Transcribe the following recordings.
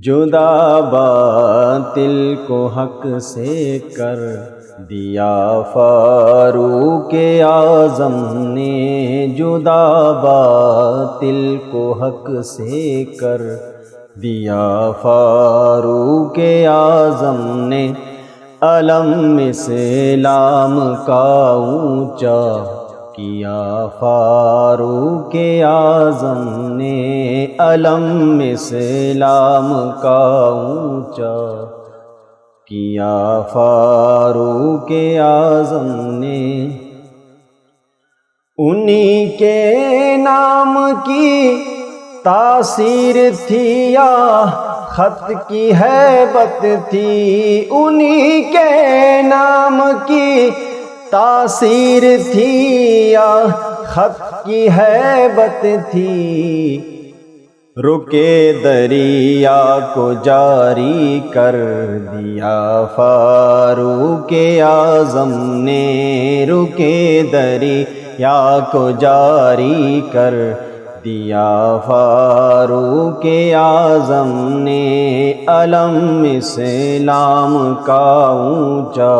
جدا باطل کو حق سے کر دیا فاروق اعظم نے، جدا باطل کو حق سے کر دیا فاروق اعظم نے، علم اسلام کا اونچا کیا فاروق اعظم نے، علم اسلام کا اونچا کیا فاروق اعظم نے۔ انہی کے نام کی تاثیر تھی یا خط کی ہیبت تھی، انہی کے نام کی تاثیر تھی یا خط کی ہیبت تھی، رکے دریا کو جاری کر دیا فاروق اعظم نے، رکے دریا کو جاری کر دیا فاروق اعظم نے، علم اسلام کا اونچا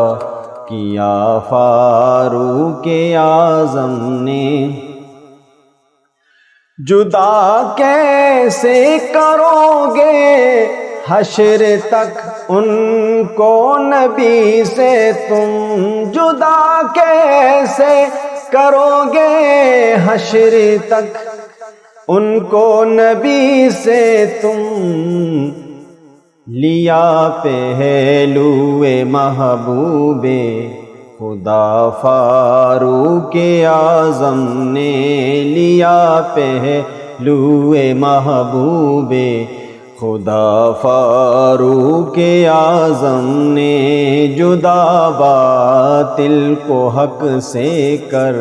کیا فاروق اعظم نے۔ جدا کیسے کرو گے حشر تک ان کو نبی سے تم، جدا کیسے کرو گے حشر تک ان کو نبی سے تم، لیا پہلو محبوب خدا فاروق اعظم نے، لیا پہلو محبوب خدا فاروق اعظم نے، جدا باطل کو حق سے کر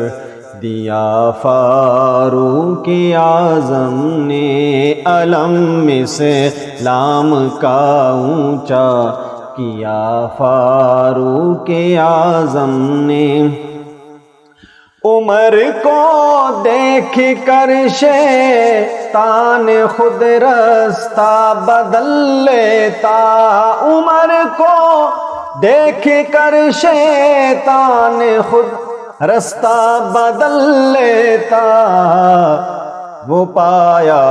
دیا فاروق اعظم نے، علم اسلام کا اونچا کیا فاروق اعظم نے۔ عمر کو دیکھ کر شیطان خود رستہ بدل لیتا، عمر کو دیکھ کر شیطان خود رستہ بدل لیتا، وہ پایا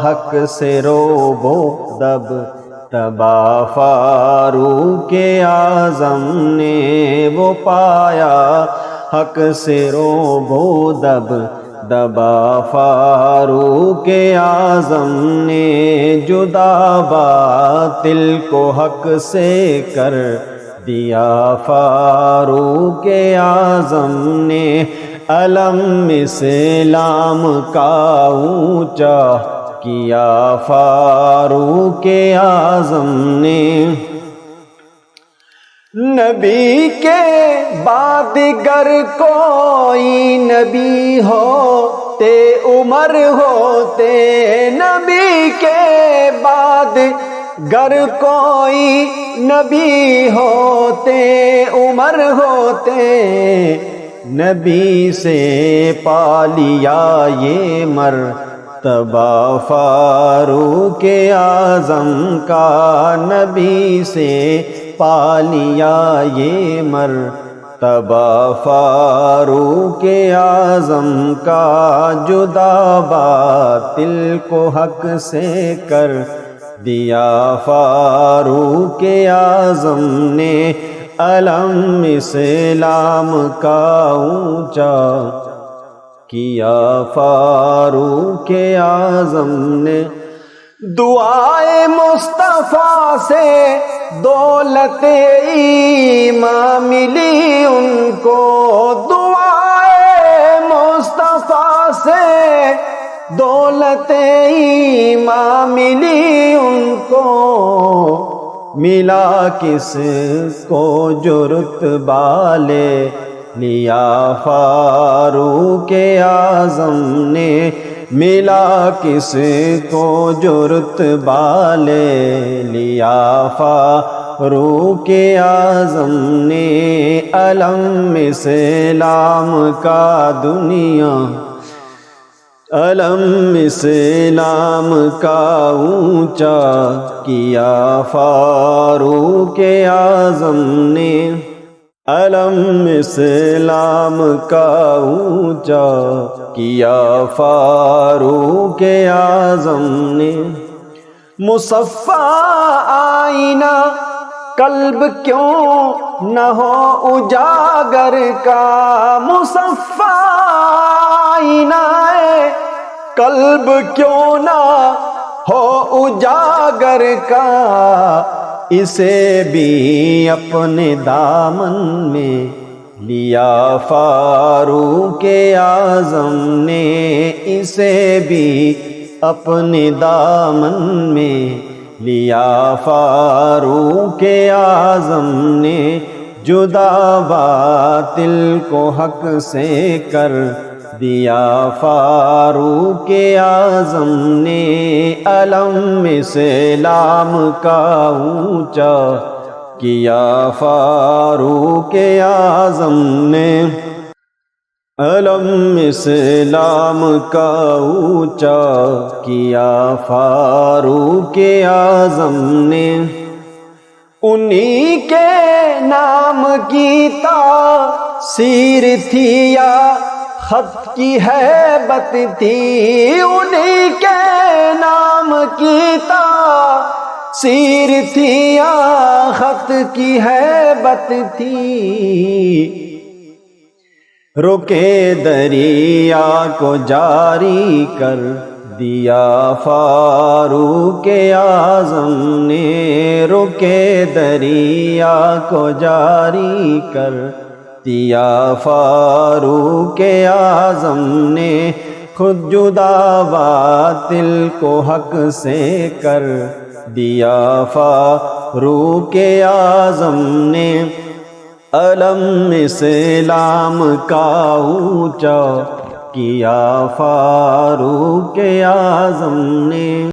حق سے روب و دب تبا فاروق اعظم نے، وہ پایا حق سے روب و دب دبا فاروق اعظم نے، جدا باطل کو حق سے کر دیا فاروق اعظم نے، علم اسلام کا اونچا کیا فاروق اعظم نے۔ نبی کے بعد گر کوئی نبی ہوتے عمر ہوتے، نبی کے بعد گر کوئی نبی ہوتے عمر ہوتے، نبی سے پا لیا یہ مرتبہ فاروق اعظم کا، نبی سے پا لیا یہ مرتبہ فاروق اعظم کا، جدا باطل کو حق سے کر دیا فاروق اعظم نے، علم اسلام کا اونچا کیا فاروق اعظم نے۔ دعائے مصطفیٰ سے دولت ایمان ملی ان کو، دعائے مصطفیٰ سے دولت ایمان ملی ان کو، ملا کس کو جو رتبہ لے لیا فاروق اعظم نے، ملا کس کو جو رتبہ لے لیا فاروق اعظم نے، علم اسلام کا دنیا علم اسلام کا اونچا کیا فاروق اعظم نے، علم اسلام کا اونچا کیا فاروق اعظم نے۔ مصفا آئینہ قلب کیوں نہ ہو اجاگر کا، مصفا آئینہ قلب کیوں نہ ہو اجاگر کا، اسے بھی اپنے دامن میں لیا فاروق اعظم نے، اسے بھی اپنے دامن میں لیا فاروق اعظم نے۔ جدا باطل کو حق سے کر دیا فاروق اعظم نے، علم اسلام کا اونچا کیا فاروق اعظم نے، علم اسلام کا اونچا کیا فاروق اعظم نے۔ انہی کے نام کی تاثیر تھی یا خط کی ہیبت تھی، انہی کے نام کی تاثیر تھی یا خط کی ہیبت تھی، رکے دریا کو جاری کر دیا فاروق اعظم نے، رکے دریا کو جاری کر دیا فاروق اعظم نے، خود جدا باطل کو حق سے کر دیا فاروق اعظم نے، علم اسلام کا اونچا کیا فاروق اعظم نے۔